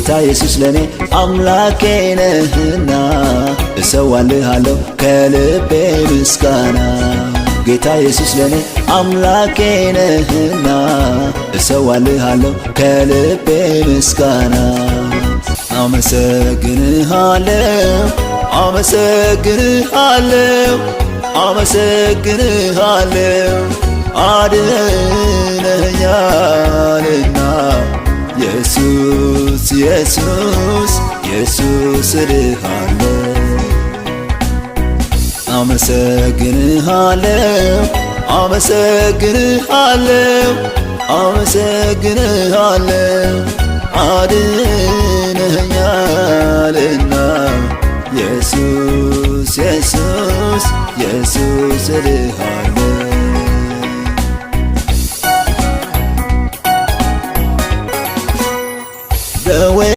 ጌታ ኢየሱስ ለኔ አምላኬ ነህና እሰዋልሃለሁ ከልቤ ምስጋና ጌታ ኢየሱስ ለኔ አምላኬ ነህና እሰዋልሃለሁ ከልቤ ምስጋና አመሰግንሃለሁ አመሰግንሃለሁ አመሰግንሃለሁ አድነኸኛልና ኢየሱስ ኢየሱስ ኢየሱስ እልሃለሁ አመሰግንሃለሁ አመሰግንሃለሁ አመሰግንሃለሁ አድነኸኛልና ኢየሱስ ኢየሱስ ኢየሱስ እልሃለሁ